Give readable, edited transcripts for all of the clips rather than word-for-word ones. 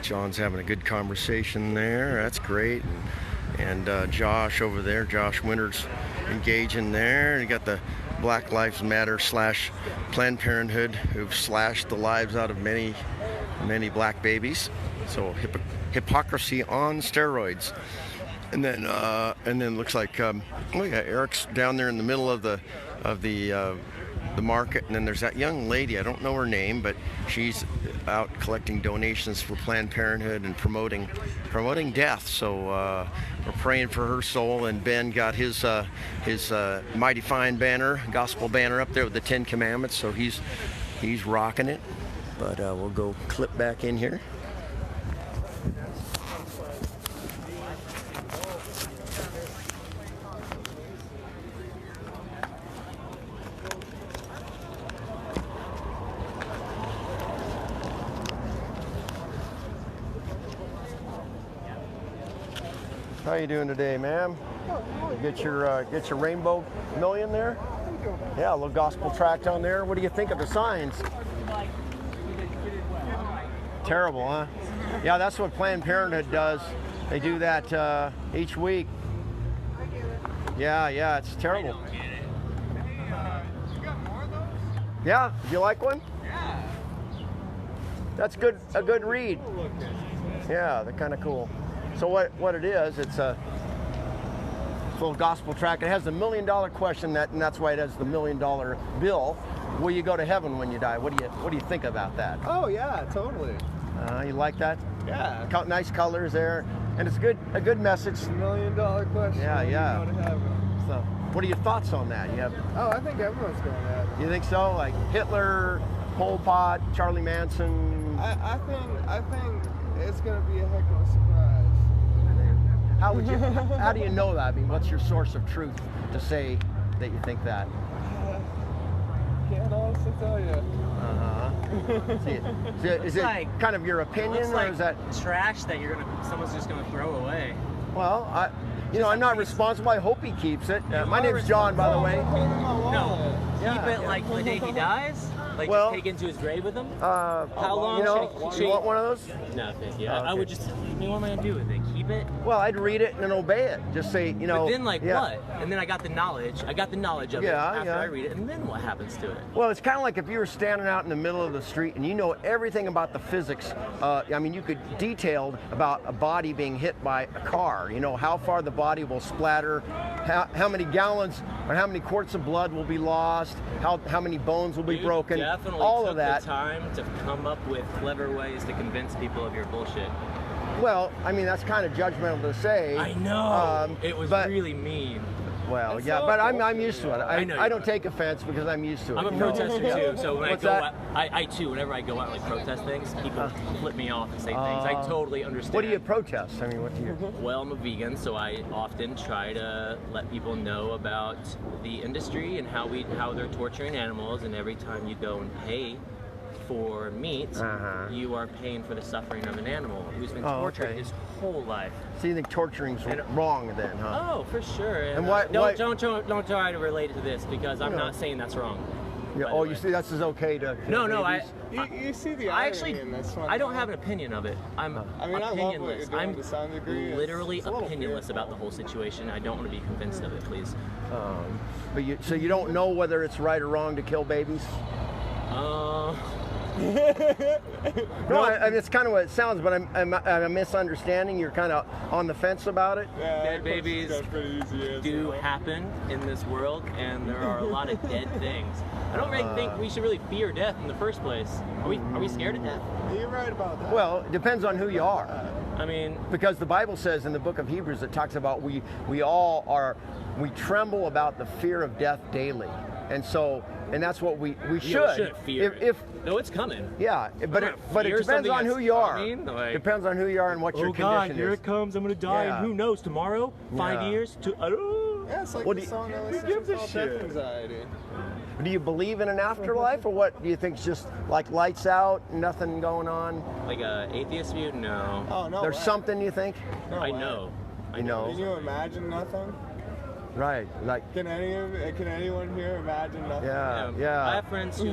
John's having a good conversation there. That's great. And Josh over there, Josh Winters, engaging there. And you got the Black Lives Matter / Planned Parenthood, who've slashed the lives out of many black babies. So hypocrisy on steroids. And then looks like Eric's down there in the middle of the market, and then there's that young lady. I don't know her name, but she's out collecting donations for Planned Parenthood and promoting death. So we're praying for her soul. And Ben got his Mighty Fine banner, gospel banner up there with the 10 Commandments. So he's rocking it. But we'll go clip back in here. How you doing today, ma'am? Get your rainbow million there? Yeah, a little gospel tract on there. What do you think of the signs? Terrible, huh? Yeah, that's what Planned Parenthood does. They do that each week. Yeah, it's terrible. Yeah, do you like one? Yeah. That's good. A good read. Yeah, they're kind of cool. So what it is, it's a little gospel tract. It has the $1 million question, and that's why it has the $1 million bill. Will you go to heaven when you die? What do you think about that? Oh yeah, totally. You like that? Yeah. Nice colors there, and it's a good message. $1 million question. Yeah. Go to heaven. So, what are your thoughts on that? Oh, I think everyone's going to heaven. You think so? Like Hitler, Pol Pot, Charlie Manson. I think it's going to be a heck of a surprise. How do you know that? I mean, what's your source of truth to say that you think that? Can't honestly tell you. Is it like, kind of your opinion, or is that trash that someone's just gonna throw away? Well, I'm not responsible. I hope he keeps it. My name's John, by the way. No, keep it like the day he dies. Like, just take into his grave with him? How long should you want one of those? No, thank you. I would just, what am I going to do with it? Keep it? Well, I'd read it and then obey it. Just say, But then, what? And then I got the knowledge. I got the knowledge of it after I read it. And then what happens to it? Well, it's kind of like if you were standing out in the middle of the street and you know everything about the physics. You could detailed about a body being hit by a car. You know, how far the body will splatter, how many gallons or how many quarts of blood will be lost, how many bones will be broken. Definitely all of that. The time to come up with clever ways to convince people of your bullshit. Well, I mean, that's kind of judgmental to say. I know. It was really mean. Well, yeah, but I'm used to it. I don't take offense because I'm used to it. I'm a protester too, so when I too, whenever I go out and protest things, people flip me off and say things. I totally understand. What do you protest? I mean, what do you? Well, I'm a vegan, so I often try to let people know about the industry and how they're torturing animals, and every time you go and pay for meat, you are paying for the suffering of an animal who's been tortured his whole life. So you think torturing's wrong then, huh? Oh, for sure. And don't try to relate to this because I'm not saying that's wrong. Yeah. You see, that's okay to. No. You see the irony in this one. I don't have an opinion of it. I'm opinionless. I'm to some degree. Literally opinionless about the whole situation. I don't want to be convinced of it, please. So you don't know whether it's right or wrong to kill babies? No, it's kind of what it sounds, but I'm misunderstanding. You're kind of on the fence about it. Yeah, dead babies do happen in this world, and there are a lot of dead things. I don't really think we should really fear death in the first place. Are we scared of death? You're right about that. Well, it depends on who you are. I mean, because the Bible says in the book of Hebrews, it talks about we tremble about the fear of death daily, and that's what we should fear. No, it's coming. Yeah, but it depends on who you are. Depends on who you are and what your condition is. Here it comes. I'm gonna die, and who knows tomorrow? 5 years to Yeah, it's like the song I listen to called Death Anxiety. Do you believe in an afterlife, or what do you think? It's just like lights out, nothing going on? Like a atheist view? No. Oh no. There's something you think? No, I know. Can you imagine nothing? Right. Like. Can anyone here imagine nothing? Yeah. I have friends who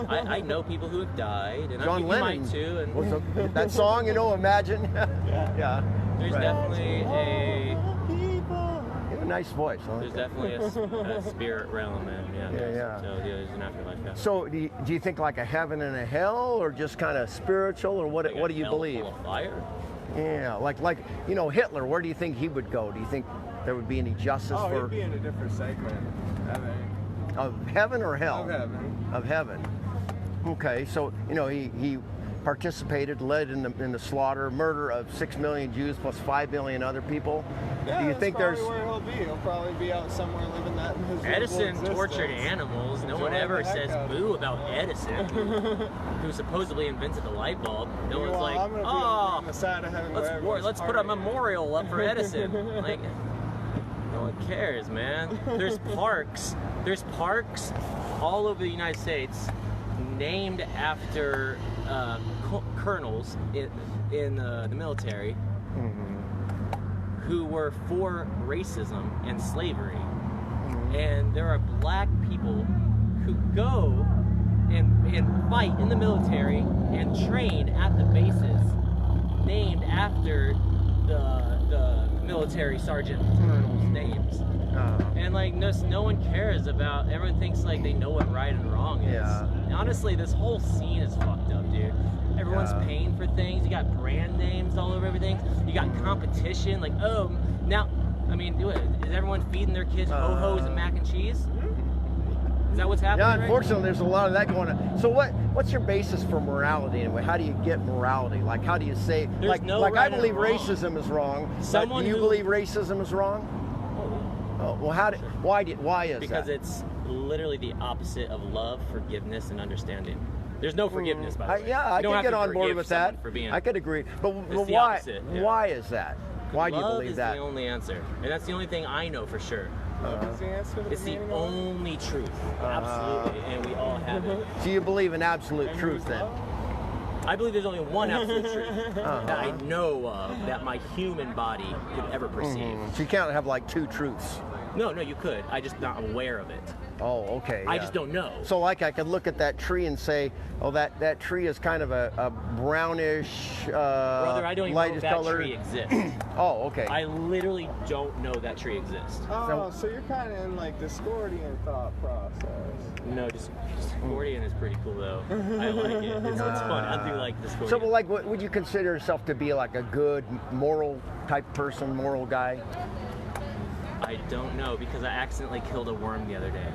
I know people who have died, and John you Lennon might too. And that song, you know, Imagine. Yeah. There's definitely a nice voice. Huh? There's definitely a spirit realm, and so there's an afterlife. Yeah. So do you think like a heaven and a hell, or just kind of spiritual, or what? Like what do you believe? Full of fire. Yeah, like you know, Hitler. Where do you think he would go? Do you think there would be any justice for? He'd be in a different segment. Of heaven or hell? Of heaven. Of heaven. Okay, so you know he participated, led in the slaughter, murder of 6 million Jews plus 5 million other people. Yeah, do you think there's? Where he'll be? He'll probably be out somewhere living that miserable Edison existence. tortured animals. No one ever says boo about Edison, who supposedly invented the light bulb. No one's like, I'm gonna be on the side of heaven let's put a memorial up for Edison. Like, no one cares, man. There's parks all over the United States named after colonels in the military who were for racism and slavery. And there are black people who go and fight in the military and train at the bases named after the military sergeant colonels' names. And like no one cares about. Everyone thinks like they know what right and wrong is. And honestly, this whole scene is fucked up, dude. Everyone's paying for things. You got brand names all over everything. You got competition. Like, oh, now, I mean, is everyone feeding their kids ho-hos and mac and cheese? Is that what's happening? Yeah, unfortunately, there's a lot of that going on. So what's your basis for morality anyway? How do you get morality? Like, how do you say? There's no like right I believe or wrong. racism is wrong. Someone do you believe racism is wrong? Oh, well, why is because that? it's literally the opposite of love, forgiveness, and understanding. There's no forgiveness, by the way. Yeah, I can get on board with that. I could agree. But the why? opposite, Why is that? Why do you love believe is that? the only answer, and that's the only thing I know for sure. Is the answer to It's the only truth, absolutely, and we all have it. So you believe in absolute truth then? I believe there's only one absolute truth that I know of that my human body could ever perceive. So you can't have like two truths. No, you could. I'm just not aware of it. Oh, okay. I just don't know. So like I could look at that tree and say, oh, that tree is kind of a brownish, Brother, I don't even know if that color. tree exists. Oh, okay. I literally don't know that tree exists. Oh, so you're kind of in like Discordian thought process. No, Discordian is pretty cool though. I like it. It's fun. I do like Discordian. So, like, what would you consider yourself to be like a good, moral type person, moral guy? I don't know because I accidentally killed a worm the other day.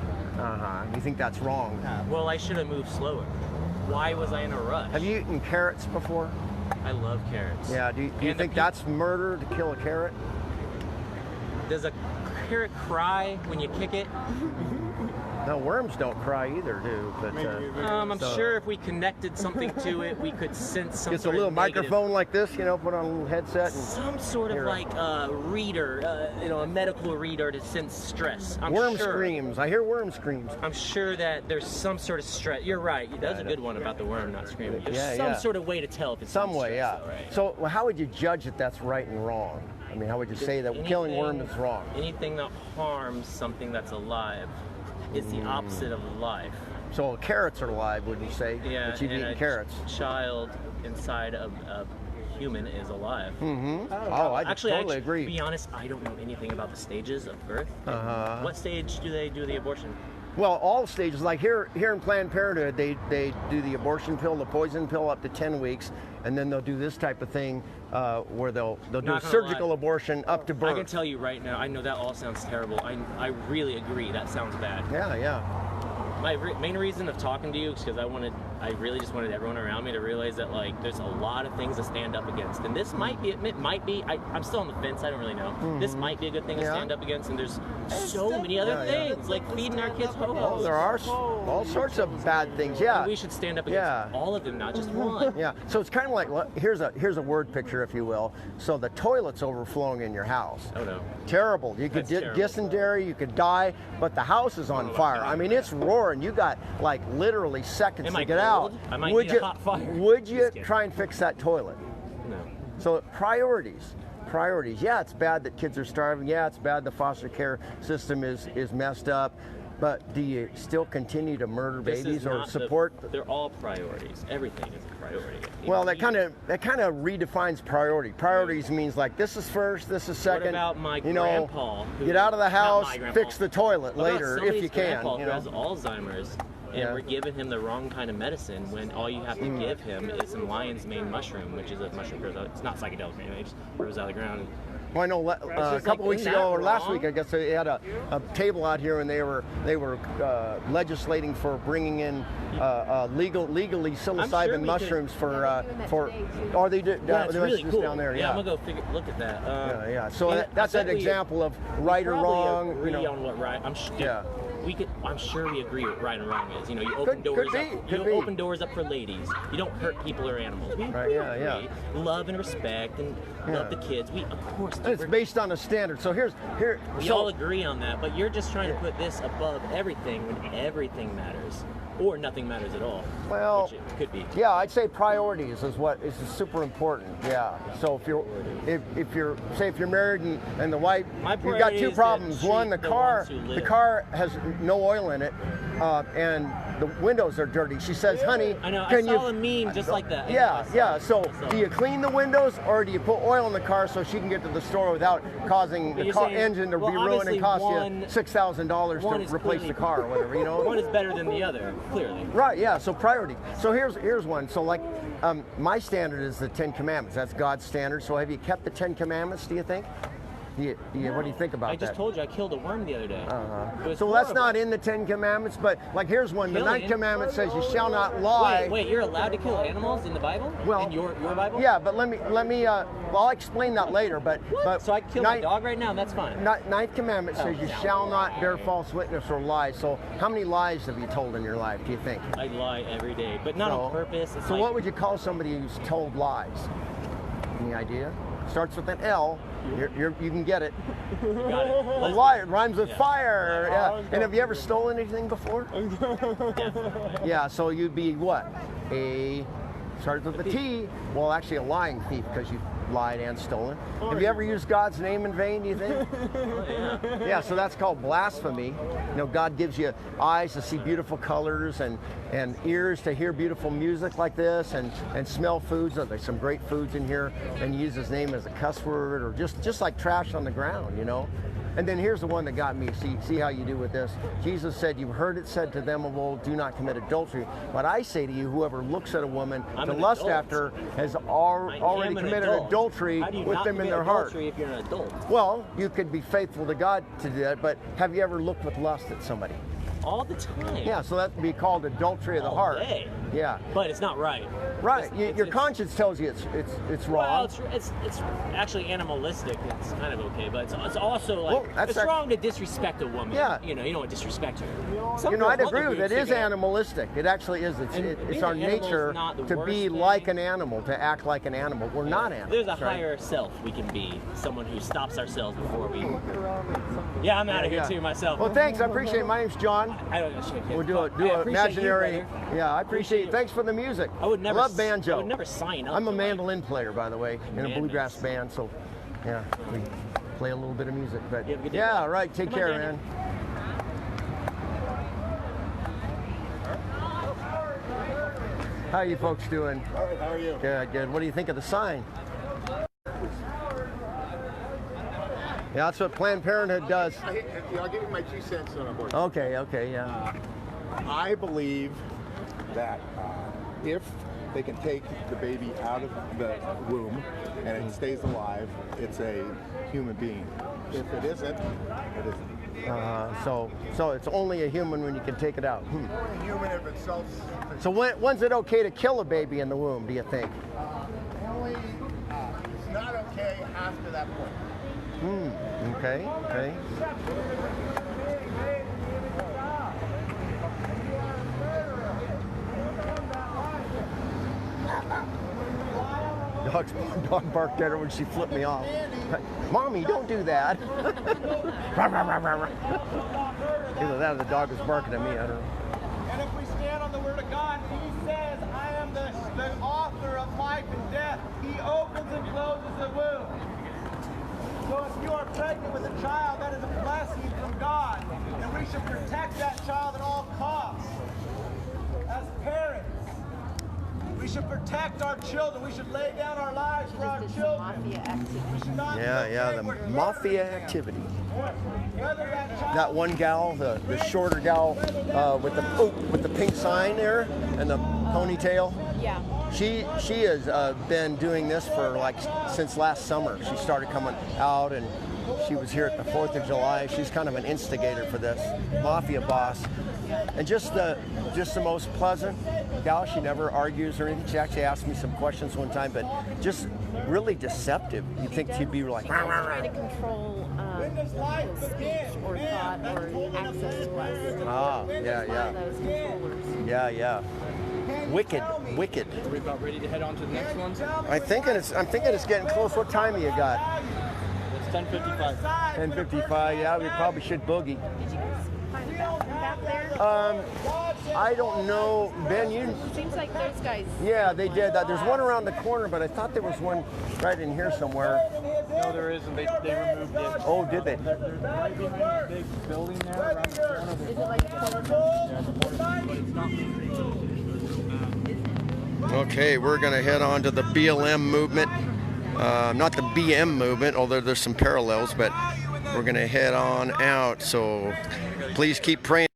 You think that's wrong? Well, I should have moved slower. Why was I in a rush? Have you eaten carrots before? I love carrots. Yeah. Do you think that's murder to kill a carrot? Does a carrot cry when you kick it? No, worms don't cry either, but I'm sure if we connected something to it, we could sense some gets a sort little of microphone like this, you know, put on a little headset. And some sort of like reader, a medical reader to sense stress. Worm screams. I hear worm screams. I'm sure that there's some sort of stress. You're right. That's a good one about the worm not screaming. There's some sort of way to tell if it's some way, stress, though, right? So well, how would you judge that that's right and wrong? I mean, how would you say that killing worms is wrong? Anything that harms something that's alive is the opposite of life. So carrots are alive, would you say? Yeah, but you've and eaten carrots. Child inside of a human is alive. Oh, I totally agree. To be honest, I don't know anything about the stages of birth. What stage do they do the abortion? Well, all stages. Like here in Planned Parenthood, they do the abortion pill, the poison pill up to 10 weeks, and then they'll do this type of thing where they'll do a surgical abortion up to birth. I can tell you right now, I know that all sounds terrible. I really agree. That sounds bad. Yeah. My main reason of talking to you is because I really just wanted everyone around me to realize that like there's a lot of things to stand up against, and this might be. I'm still on the fence. I don't really know. This might be a good thing to stand up against, and there's so many other things like feeding our kids ho-hos. Oh, there are all sorts of bad things. Yeah. And we should stand up against all of them, not just one. Yeah. So it's kind of like here's a word picture, if you will. So the toilet's overflowing in your house. Oh no. Terrible. You could get dysentery. You could die. But the house is on fire. I mean, it's roaring. You got like literally seconds to get out. I might need a hot fire. Would you try and fix that toilet? No. So priorities. priorities. Yeah, it's bad that kids are starving. Yeah, it's bad the foster care system is messed up. But do you still continue to murder babies or support? They're all priorities. Everything is a priority. Well, that kind of redefines priority. Priorities means like this is first, this is second. What about my grandpa? Get out of the house, fix the toilet later if you can. Grandpa who has Alzheimer's, and we're giving him the wrong kind of medicine when all you have to give him is some lion's mane mushroom, which is a mushroom grows out. It's not psychedelic, it just grows out of the ground. Well, I know a couple weeks ago or last week, I guess they had a table out here, and they were legislating for bringing in legally psilocybin mushrooms for. Or they did. That's really cool. Down there. Yeah, I'm gonna go look at that. Yeah. So that's an example of right or wrong. Agree on what right. I'm sure we agree what right and wrong is. You know, you open doors up. You don't open doors up for ladies. You don't hurt people or animals. We love and respect and love the kids. We of course. It's based on a standard. So we all agree on that, but you're just trying to put this above everything when everything matters. Or nothing matters at all. Well, which it could be. Yeah, I'd say priorities is what is super important. Yeah. So if you're married and the wife, you've got two problems. One, the car has no oil in it, and the windows are dirty. She says, "Honey, I know. I saw a meme just like that. Yeah. So do you clean the windows or do you put oil in the car so she can get to the store without causing the engine to be ruined and cost you $6,000 to replace the car or whatever? You know, one is better than the other. Clearly. Right, yeah, so priority. So here's one. So like my standard is the 10 Commandments. That's God's standard. So have you kept the 10 Commandments, do you think? What do you think about that? I just told you I killed a worm the other day. So that's not in the 10 Commandments, but like here's one. The 9th Commandment says you shall not lie. Wait, you're allowed to kill animals in the Bible? Well, in your Bible? Yeah, but let me I'll explain that later. But so I kill my dog right now, and that's fine. 9th Commandment says you shall not bear false witness or lie. So how many lies have you told in your life, do you think? I lie every day, but not on purpose. So what would you call somebody who's told lies? Any idea? Starts with an L. You can get it. You got it. A liar rhymes with fire. Yeah. And have you ever stolen anything before? Yeah. So you'd be what? Starts with a T. Well, actually, a lying thief because you lied and stolen. Have you ever used God's name in vain, do you think? Yeah, so that's called blasphemy. You know, God gives you eyes to see beautiful colors and ears to hear beautiful music like this and smell foods. There's some great foods in here, and you use his name as a cuss word or just like trash on the ground, you know. And then here's the one that got me. See how you do with this. Jesus said, "You've heard it said to them of old, do not commit adultery. But I say to you, whoever looks at a woman to lust after has already committed adultery with them in their heart." If you're an adult? Well, you could be faithful to God to do that, but have you ever looked with lust at somebody? All the time. Yeah, so that would be called adultery of the heart. Day. Yeah. But it's not right. Right. Your conscience tells you it's wrong. Well, it's actually animalistic. It's kind of okay, but it's also like it's wrong to disrespect a woman. Yeah. You don't want to disrespect her. I'd agree with it. It is animalistic. It actually is. It's our nature to be like an animal, to act like an animal. We're not animals. There's a higher self we can be. Someone who stops ourselves before we. Yeah, I'm out of here too myself. Well, thanks. I appreciate it. My name's John. We'll do an imaginary. Yeah, I appreciate it. Thanks for the music. I love banjo. I would never sign up. I'm a mandolin player, by the way, in a bluegrass band. So, yeah, we play a little bit of music. But yeah, all right. Take care, man. How you folks doing? All right. How are you? Good. What do you think of the sign? Yeah, that's what Planned Parenthood does. I'll give you my 2 cents on abortion. Okay, yeah. I believe that if they can take the baby out of the womb and it stays alive, it's a human being. If it isn't, it isn't. So it's only a human when you can take it out. Only a human if it's self. So when's it okay to kill a baby in the womb, do you think? It's not okay after that point. Okay. Dog barked at her when she flipped me off. Mommy, don't do that. Either that or the dog was barking at me, I don't know. And if we stand on the word of God, he says, I am the author of life and death. He opens and closes the womb. should protect our children. We should lay down our lives for our children. Mafia activity. We should not be Yeah, okay the with mafia murder. activity. Whether that child That one gal, the shorter gal with the pink sign there and the ponytail. Yeah. She has been doing this for like since last summer. She started coming out and she was here at the 4th of July. She's kind of an instigator for this mafia boss, and just the most pleasant gal. She never argues or anything. She actually asked me some questions one time, but just really deceptive. You'd think she'd be like, She does try to control people's speech or thought or access to us. ah, One yeah, of those controllers. yeah. Wicked. Are we about ready to head on to the next one? I'm thinking it's getting close. What time you got? It's 10:55. 10:55. Yeah, we probably should boogie. Did you guys find a bathroom back there? I don't know, Ben. You? Seems like those guys. Yeah, they did that. There's one around the corner, but I thought there was one right in here somewhere. No, there isn't. They removed it. Oh, did they? They're right behind the big building there. Around the corner. Is it like a toilet? But it's not. Okay, we're going to head on to the BLM movement. Not the BM movement, although there's some parallels, but we're going to head on out. So please keep praying.